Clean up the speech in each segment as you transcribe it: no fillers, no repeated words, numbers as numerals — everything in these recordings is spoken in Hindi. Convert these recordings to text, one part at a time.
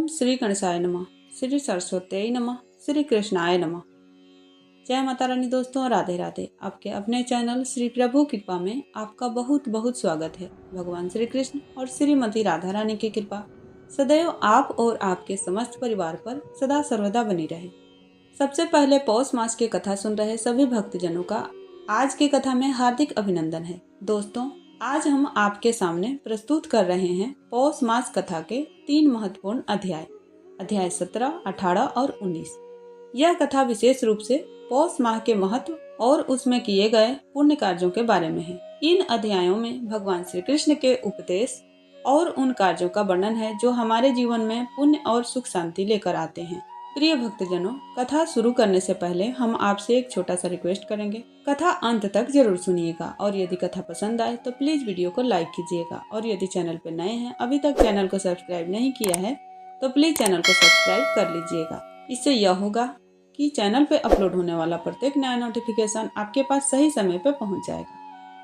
श्री गणेशाय नमः, श्री सरस्वती नमः, श्री कृष्णाय नमः। जय माता रानी दोस्तों, राधे राधे। आपके अपने चैनल श्री प्रभु कृपा में आपका बहुत बहुत स्वागत है। भगवान श्री कृष्ण और श्रीमती राधा रानी की कृपा सदैव आप और आपके समस्त परिवार पर सदा सर्वदा बनी रहे। सबसे पहले पौष मास की कथा सुन रहे सभी भक्तजनों का आज की कथा में हार्दिक अभिनंदन है। दोस्तों, आज हम आपके सामने प्रस्तुत कर रहे हैं पौष मास कथा के 3 महत्वपूर्ण अध्याय 17, 18 और 19। यह कथा विशेष रूप से पौष माह के महत्व और उसमें किए गए पुण्य कार्यों के बारे में है। इन अध्यायों में भगवान श्री कृष्ण के उपदेश और उन कार्यों का वर्णन है जो हमारे जीवन में पुण्य और सुख शांति लेकर आते हैं। प्रिय भक्तजनों, कथा शुरू करने से पहले हम आपसे एक छोटा सा रिक्वेस्ट करेंगे। कथा अंत तक जरूर सुनिएगा और यदि कथा पसंद आए तो प्लीज वीडियो को लाइक कीजिएगा और यदि चैनल पर नए हैं, अभी तक चैनल को सब्सक्राइब नहीं किया है तो प्लीज चैनल को सब्सक्राइब कर लीजिएगा। इससे यह होगा कि चैनल पे अपलोड होने वाला प्रत्येक नया नोटिफिकेशन आपके पास सही समय पे पहुंच जाएगा।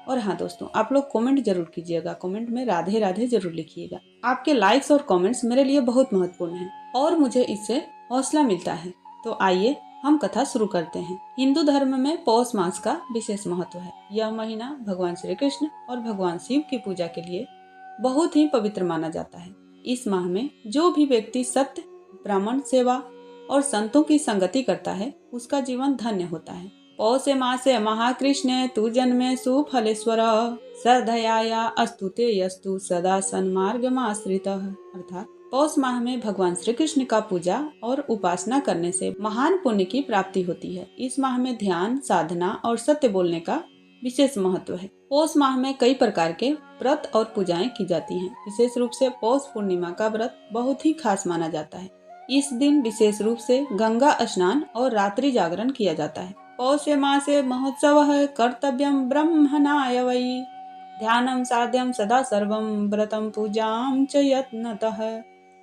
और हाँ दोस्तों, आप लोग कमेंट जरूर कीजिएगा, कमेंट में राधे राधे जरूर लिखिएगा। आपके लाइक्स और कमेंट्स मेरे लिए बहुत महत्वपूर्ण हैं और मुझे इससे हौसला मिलता है। तो आइए हम कथा शुरू करते हैं। हिंदू धर्म में पौष मास का विशेष महत्व है। यह महीना भगवान श्री कृष्ण और भगवान शिव की पूजा के लिए बहुत ही पवित्र माना जाता है। इस माह में जो भी व्यक्ति सत्य, ब्राह्मण सेवा और संतों की संगति करता है उसका जीवन धन्य होता है। पौष मासे महाकृष्णे तु जन्मे सुफलेश्वर श्रद्धया अस्तुते यस्तु सदा सन्मार्गमाश्रितः। अर्थात पौष माह में भगवान श्री कृष्ण का पूजा और उपासना करने से महान पुण्य की प्राप्ति होती है। इस माह में ध्यान, साधना और सत्य बोलने का विशेष महत्व है। पौष माह में कई प्रकार के व्रत और पूजाएं की जाती हैं। विशेष रूप से पौष पूर्णिमा का व्रत बहुत ही खास माना जाता है। इस दिन विशेष रूप से गंगा स्नान और रात्रि जागरण किया जाता है। पौष मासे महोत्सव कर्तव्यम ब्रह्मणाय वै ध्यानम साध्यम सदा सर्वम व्रतम पूजाम च यत्नतः।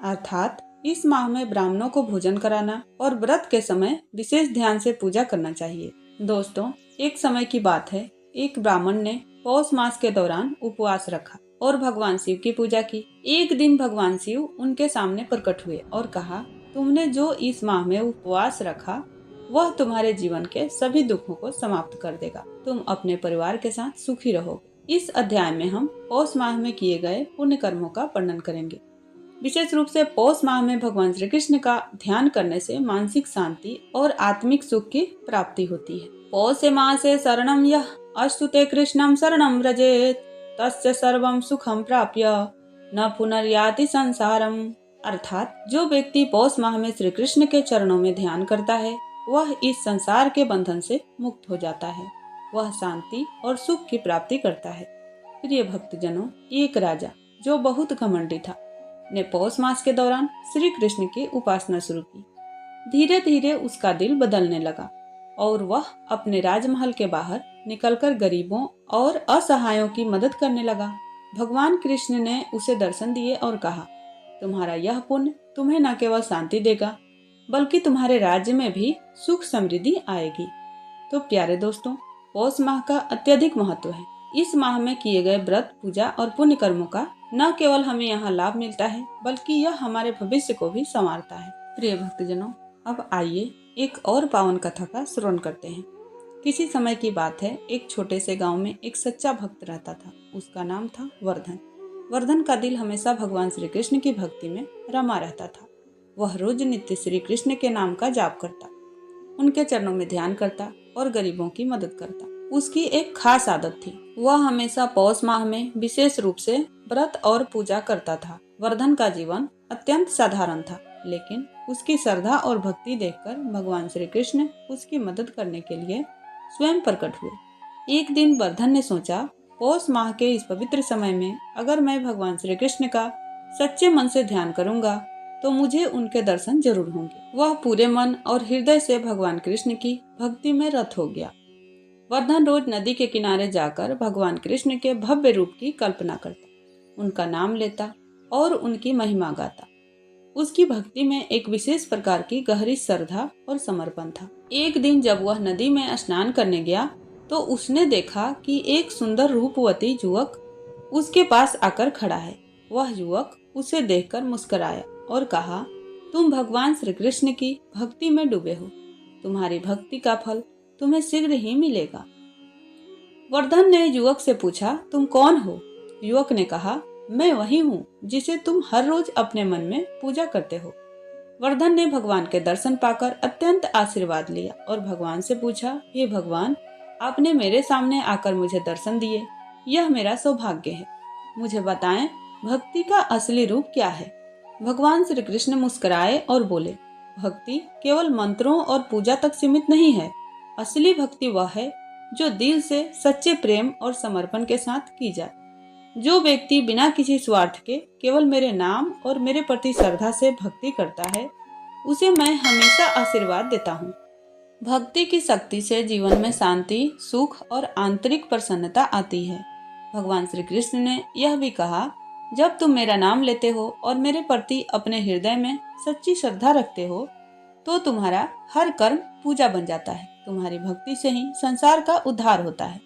अर्थात इस माह में ब्राह्मणों को भोजन कराना और व्रत के समय विशेष ध्यान से पूजा करना चाहिए। दोस्तों, एक समय की बात है, एक ब्राह्मण ने पौष मास के दौरान उपवास रखा और भगवान शिव की पूजा की। एक दिन भगवान शिव उनके सामने प्रकट हुए और कहा, तुमने जो इस माह में उपवास रखा वह तुम्हारे जीवन के सभी दुखों को समाप्त कर देगा। तुम अपने परिवार के साथ सुखी रहोगे। इस अध्याय में हम पौष माह में किए गए पुण्य कर्मों का वर्णन करेंगे। विशेष रूप से पौष माह में भगवान श्री कृष्ण का ध्यान करने से मानसिक शांति और आत्मिक सुख की प्राप्ति होती है। पौष मासे शरणम यः अस्तुते कृष्णम शरणम व्रजेत तस्य सर्वं सुखम प्राप्य न पुनर्याति संसारम। अर्थात जो व्यक्ति पौष माह में श्री कृष्ण के चरणों में ध्यान करता है वह इस संसार के बंधन से मुक्त हो जाता है। वह शांति और सुख की प्राप्ति करता है। प्रिय भक्तजनों, एक राजा जो बहुत घमंडी था ने पौष मास के दौरान श्री कृष्ण की उपासना शुरू की। धीरे धीरे उसका दिल बदलने लगा और वह अपने राजमहल के बाहर निकलकर गरीबों और असहायों की मदद करने लगा। भगवान कृष्ण ने उसे दर्शन दिए और कहा, तुम्हारा यह पुण्य तुम्हें न केवल शांति देगा बल्कि तुम्हारे राज्य में भी सुख समृद्धि आएगी। तो प्यारे दोस्तों, पौष माह का अत्यधिक महत्व है। इस माह में किए गए व्रत, पूजा और पुण्य कर्मों का न केवल हमें यहाँ लाभ मिलता है बल्कि यह हमारे भविष्य को भी संवारता है। प्रिय भक्तजनों, अब आइए एक और पावन कथा का श्रवण करते हैं। किसी समय की बात है, एक छोटे से गांव में एक सच्चा भक्त रहता था। उसका नाम था वर्धन। वर्धन का दिल हमेशा भगवान श्री कृष्ण की भक्ति में रमा रहता था। वह रोज नित्य श्री कृष्ण के नाम का जाप करता, उनके चरणों में ध्यान करता और गरीबों की मदद करता। उसकी एक खास आदत थी, वह हमेशा पौष माह में विशेष रूप से व्रत और पूजा करता था। वर्धन का जीवन अत्यंत साधारण था, लेकिन उसकी श्रद्धा और भक्ति देखकर भगवान श्री कृष्ण उसकी मदद करने के लिए स्वयं प्रकट हुए। एक दिन वर्धन ने सोचा, पौष माह के इस पवित्र समय में अगर मैं भगवान श्री कृष्ण का सच्चे मन से ध्यान करूंगा तो मुझे उनके दर्शन जरूर होंगे। वह पूरे मन और हृदय से भगवान कृष्ण की भक्ति में रत हो गया। वर्धन रोज नदी के किनारे जाकर भगवान कृष्ण के भव्य रूप की कल्पना करता, उनका नाम लेता और उनकी महिमा गाता। उसकी भक्ति में एक विशेष प्रकार की गहरी श्रद्धा और समर्पण था। एक दिन जब वह नदी में स्नान करने गया तो उसने देखा कि एक सुंदर रूपवती युवक उसके पास आकर खड़ा है। वह युवक उसे देखकर मुस्कुराया और कहा, तुम भगवान श्री कृष्ण की भक्ति में डूबे हो। तुम्हारी भक्ति का फल तुम्हें शीघ्र ही मिलेगा। वर्धन ने युवक से पूछा, तुम कौन हो? युवक ने कहा, मैं वही हूँ जिसे तुम हर रोज अपने मन में पूजा करते हो। वर्धन ने भगवान के दर्शन पाकर अत्यंत आशीर्वाद लिया और भगवान से पूछा, हे भगवान, आपने मेरे सामने आकर मुझे दर्शन दिए, यह मेरा सौभाग्य है। मुझे बताएं, भक्ति का असली रूप क्या है? भगवान श्री कृष्ण मुस्कुराए और बोले, भक्ति केवल मंत्रों और पूजा तक सीमित नहीं है। असली भक्ति वह है जो दिल से सच्चे प्रेम और समर्पण के साथ की जाए। जो व्यक्ति बिना किसी स्वार्थ के केवल मेरे नाम और मेरे प्रति श्रद्धा से भक्ति करता है, उसे मैं हमेशा आशीर्वाद देता हूँ। भक्ति की शक्ति से जीवन में शांति, सुख और आंतरिक प्रसन्नता आती है। भगवान श्री कृष्ण ने यह भी कहा, जब तुम मेरा नाम लेते हो और मेरे प्रति अपने हृदय में सच्ची श्रद्धा रखते हो, तो तुम्हारा हर कर्म पूजा बन जाता है। तुम्हारी भक्ति से ही संसार का उद्धार होता है।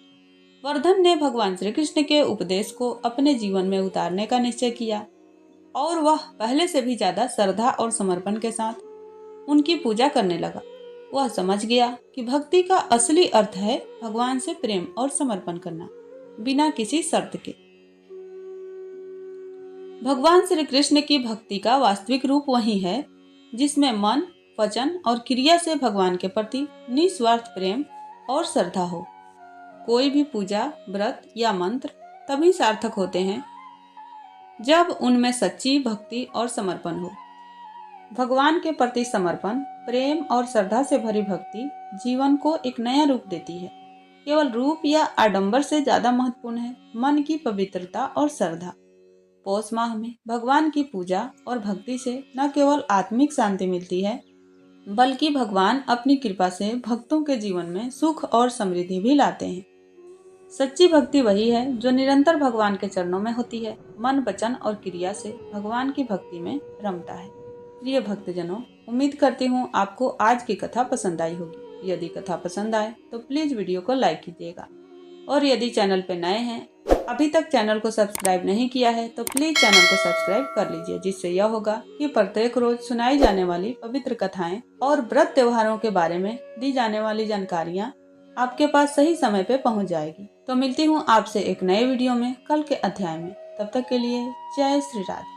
वर्धन ने भगवान श्री कृष्ण के उपदेश को अपने जीवन में उतारने का निश्चय किया और वह पहले से भी ज्यादा श्रद्धा और समर्पण के साथ उनकी पूजा करने लगा। वह समझ गया कि भक्ति का असली अर्थ है भगवान से प्रेम और समर्पण करना, बिना किसी शर्त के। भगवान श्री कृष्ण की भक्ति का वास्तविक रूप वही है जिसमें मन, वचन और क्रिया से भगवान के प्रति निस्वार्थ प्रेम और श्रद्धा हो। कोई भी पूजा, व्रत या मंत्र तभी सार्थक होते हैं जब उनमें सच्ची भक्ति और समर्पण हो। भगवान के प्रति समर्पण, प्रेम और श्रद्धा से भरी भक्ति जीवन को एक नया रूप देती है। केवल रूप या आडंबर से ज्यादा महत्वपूर्ण है मन की पवित्रता और श्रद्धा। पौष माह में भगवान की पूजा और भक्ति से न केवल आत्मिक शांति मिलती है, बल्कि भगवान अपनी कृपा से भक्तों के जीवन में सुख और समृद्धि भी लाते हैं। सच्ची भक्ति वही है जो निरंतर भगवान के चरणों में होती है, मन, वचन और क्रिया से भगवान की भक्ति में रमता है। प्रिय भक्तजनों, उम्मीद करती हूँ आपको आज की कथा पसंद आई होगी। यदि कथा पसंद आए तो प्लीज वीडियो को लाइक कीजिएगा और यदि चैनल पर नए हैं, अभी तक चैनल को सब्सक्राइब नहीं किया है, तो प्लीज चैनल को सब्सक्राइब कर लीजिए, जिससे यह होगा कि प्रत्येक रोज सुनाई जाने वाली पवित्र कथाएं और व्रत त्योहारों के बारे में दी जाने वाली जानकारियां आपके पास सही समय पे पहुंच जाएगी। तो मिलती हूँ आपसे एक नए वीडियो में कल के अध्याय में। तब तक के लिए जय श्री राधे।